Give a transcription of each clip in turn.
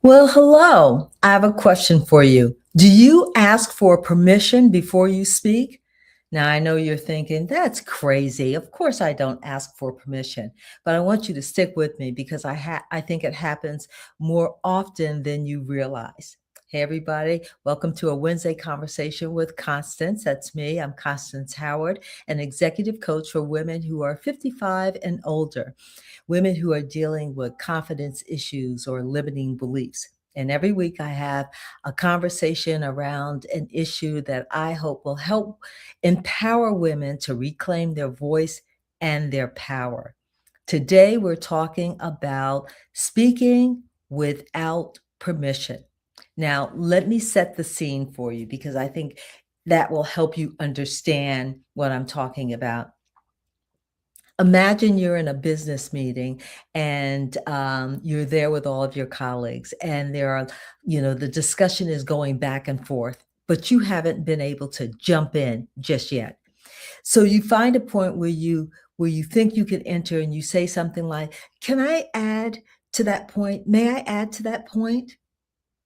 Well, hello. I have a question for you. Do you ask for permission before you speak? Now, I know you're thinking, that's crazy. Of course, I don't ask for permission, but I want you to stick with me because I think it happens more often than you realize. Hey, everybody. Welcome to a Wednesday conversation with Constance. That's me. I'm Constance Howard, an executive coach for women who are 55 and older, women who are dealing with confidence issues or limiting beliefs. And every week I have a conversation around an issue that I hope will help empower women to reclaim their voice and their power. Today we're talking about speaking without permission. Now, let me set the scene for you because I think that will help you understand what I'm talking about. Imagine you're in a business meeting and you're there with all of your colleagues, and the discussion is going back and forth, but you haven't been able to jump in just yet. So you find a point where you think you can enter, and you say something like, "Can I add to that point? May I add to that point?"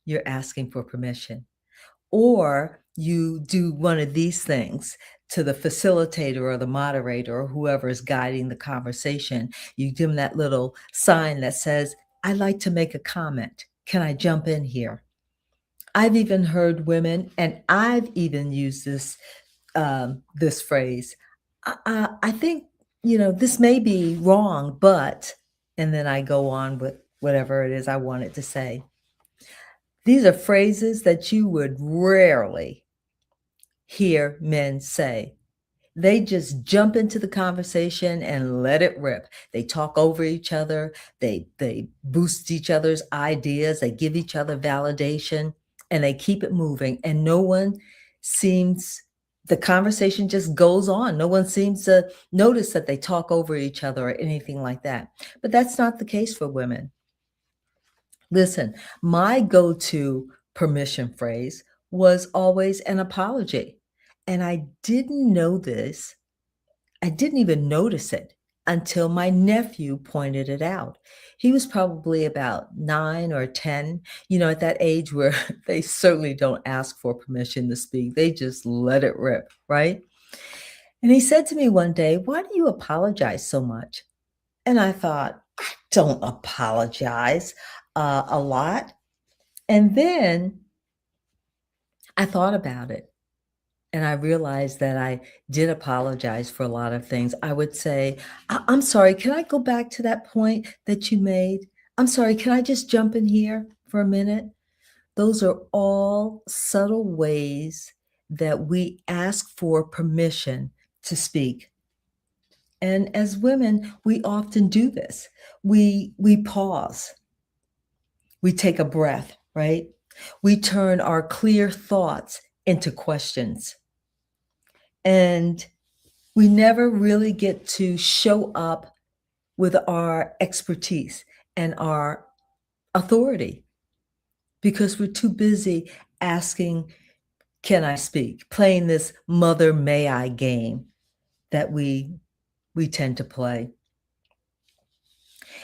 You're asking for permission. Or you do one of these things to the facilitator or the moderator or whoever is guiding the conversation. You give them that little sign that says, "I'd like to make a comment. Can I jump in here?" I've even heard women, and I've even used this phrase. I think this may be wrong, but, and then I go on with whatever it is I wanted to say. These are phrases that you would rarely hear men say. They just jump into the conversation and let it rip. They talk over each other. They boost each other's ideas. They give each other validation, and they keep it moving. And no one seems, the conversation just goes on. No one seems to notice that they talk over each other or anything like that. But that's not the case for women. Listen, my go-to permission phrase was always an apology. And I didn't know this. I didn't even notice it until my nephew pointed it out. He was probably about 9 or 10, at that age where they certainly don't ask for permission to speak. They just let it rip, right? And he said to me one day, "Why do you apologize so much?" And I thought, I don't apologize a lot. And then I thought about it, and I realized that I did apologize for a lot of things. I would say, I'm sorry, can I go back to that point that you made? I'm sorry, can I just jump in here for a minute?" Those are all subtle ways that we ask for permission to speak. And as women, we often do this. We pause. We take a breath, right? We turn our clear thoughts into questions. And we never really get to show up with our expertise and our authority because we're too busy asking, "Can I speak?" Playing this mother may I game that we tend to play.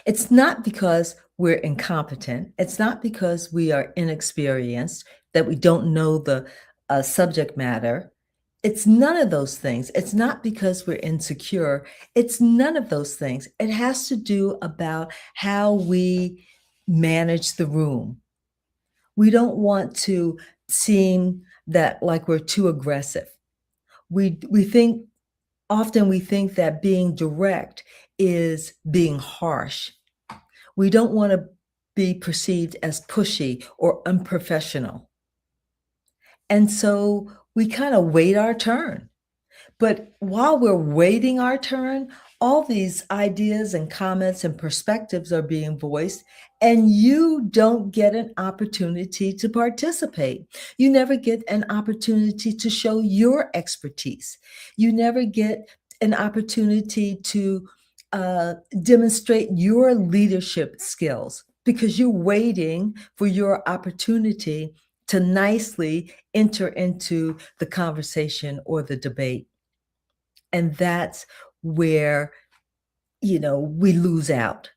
It's not because we're incompetent. It's not because we are inexperienced, that we don't know the subject matter. It's none of those things. It's not because we're insecure. It's none of those things. It has to do about how we manage the room. We don't want to seem that like we're too aggressive. We think often we think that being direct is being harsh. We don't want to be perceived as pushy or unprofessional. And so we kind of wait our turn. But while we're waiting our turn, all these ideas and comments and perspectives are being voiced, and you don't get an opportunity to participate. You never get an opportunity to show your expertise. You never get an opportunity to demonstrate your leadership skills because you're waiting for your opportunity to nicely enter into the conversation or the debate. And that's where, we lose out.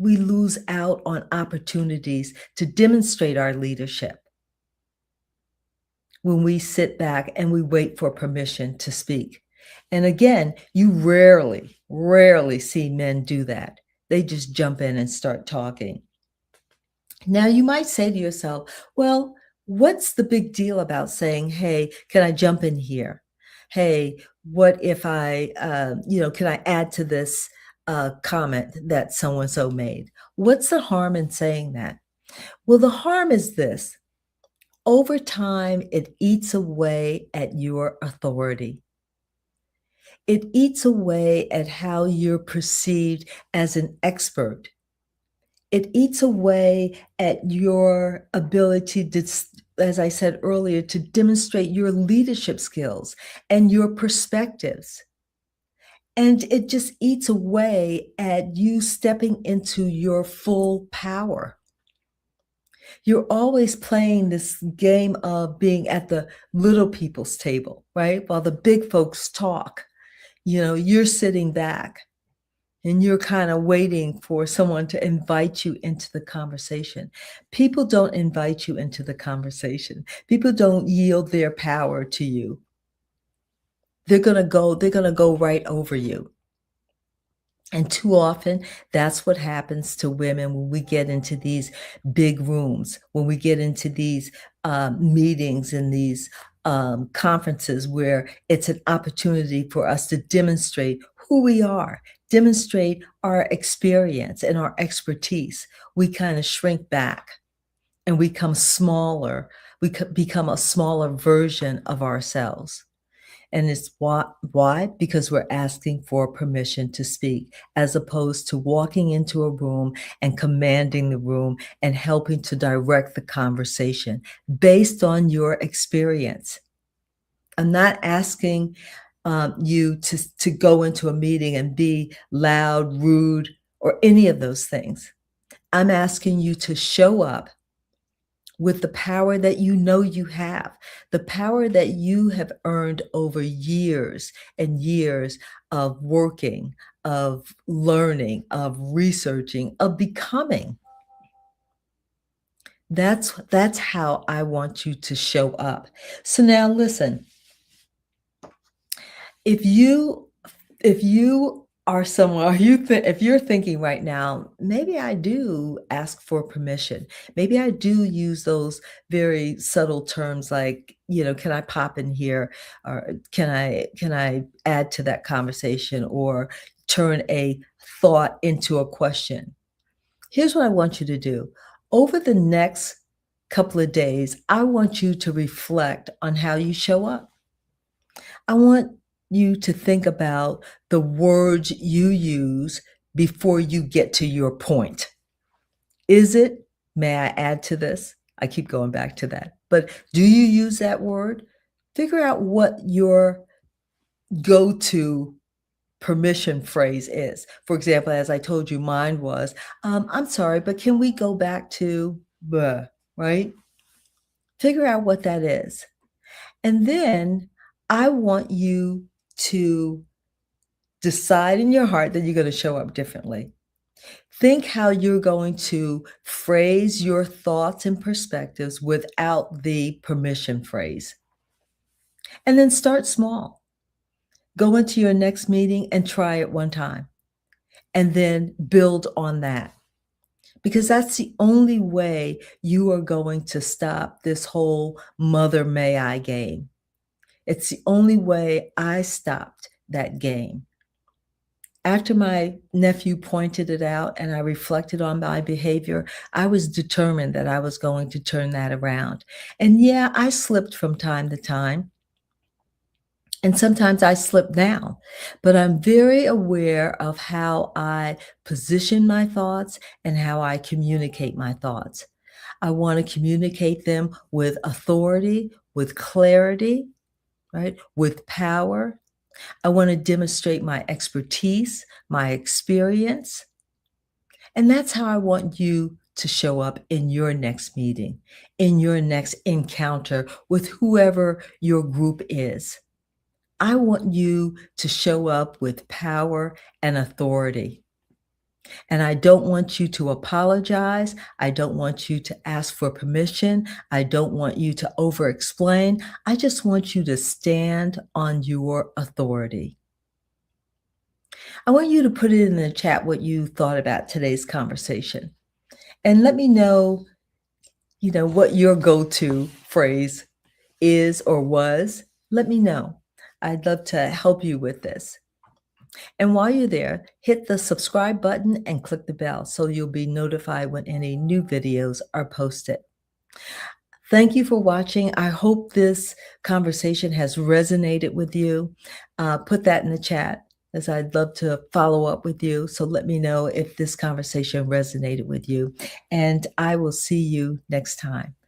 we lose out on opportunities to demonstrate our leadership when we sit back and we wait for permission to speak. And again, you rarely see men do that. They just jump in and start talking. Now, you might say to yourself, well, what's the big deal about saying, hey, can I jump in here? Hey, what if can I add to this comment that so and so made? What's the harm in saying that? Well, the harm is this: over time, it eats away at your authority. It eats away at how you're perceived as an expert. It eats away at your ability to, as I said earlier, to demonstrate your leadership skills and your perspectives. And it just eats away at you stepping into your full power. You're always playing this game of being at the little people's table, right? While the big folks talk, you're sitting back and you're kind of waiting for someone to invite you into the conversation. People don't invite you into the conversation. People don't yield their power to you. They're going to go right over you. And too often, that's what happens to women when we get into these big rooms, when we get into these meetings and these conferences where it's an opportunity for us to demonstrate who we are, demonstrate our experience and our expertise. We kind of shrink back and we become smaller. We become a smaller version of ourselves. And it's why? Because we're asking for permission to speak, as opposed to walking into a room and commanding the room and helping to direct the conversation based on your experience. I'm not asking you to go into a meeting and be loud, rude, or any of those things. I'm asking you to show up with the power that you know you have, the power that you have earned over years and years of working, of learning, of researching, of becoming. That's how I want you to show up. So now listen, if you are someone, if you're thinking right now, maybe I do ask for permission. Maybe I do use those very subtle terms like, can I pop in here? Or can I add to that conversation or turn a thought into a question? Here's what I want you to do. Over the next couple of days, I want you to reflect on how you show up. I want you to think about the words you use before you get to your point. Is it, may I add to this? I keep going back to that. But do you use that word? Figure out what your go-to permission phrase is. For example, as I told you, mine was, I'm sorry, but can we go back to, blah, right? Figure out what that is. And then I want you to decide in your heart that you're going to show up differently. Think how you're going to phrase your thoughts and perspectives without the permission phrase. And then start small. Go into your next meeting and try it one time. And then build on that. Because that's the only way you are going to stop this whole mother may I game. It's the only way I stopped that game. After my nephew pointed it out and I reflected on my behavior, I was determined that I was going to turn that around. And yeah, I slipped from time to time. And sometimes I slip down, but I'm very aware of how I position my thoughts and how I communicate my thoughts. I want to communicate them with authority, with clarity, right? With power. I want to demonstrate my expertise, my experience. And that's how I want you to show up in your next meeting, in your next encounter with whoever your group is. I want you to show up with power and authority. And I don't want you to apologize. I don't want you to ask for permission. I don't want you to over explain. I just want you to stand on your authority. I want you to put it in the chat what you thought about today's conversation. And let me know, what your go-to phrase is or was. Let me know. I'd love to help you with this. And while you're there, hit the subscribe button and click the bell so you'll be notified when any new videos are posted. Thank you for watching. I hope this conversation has resonated with you. Put that in the chat, as I'd love to follow up with you. So let me know if this conversation resonated with you. And I will see you next time.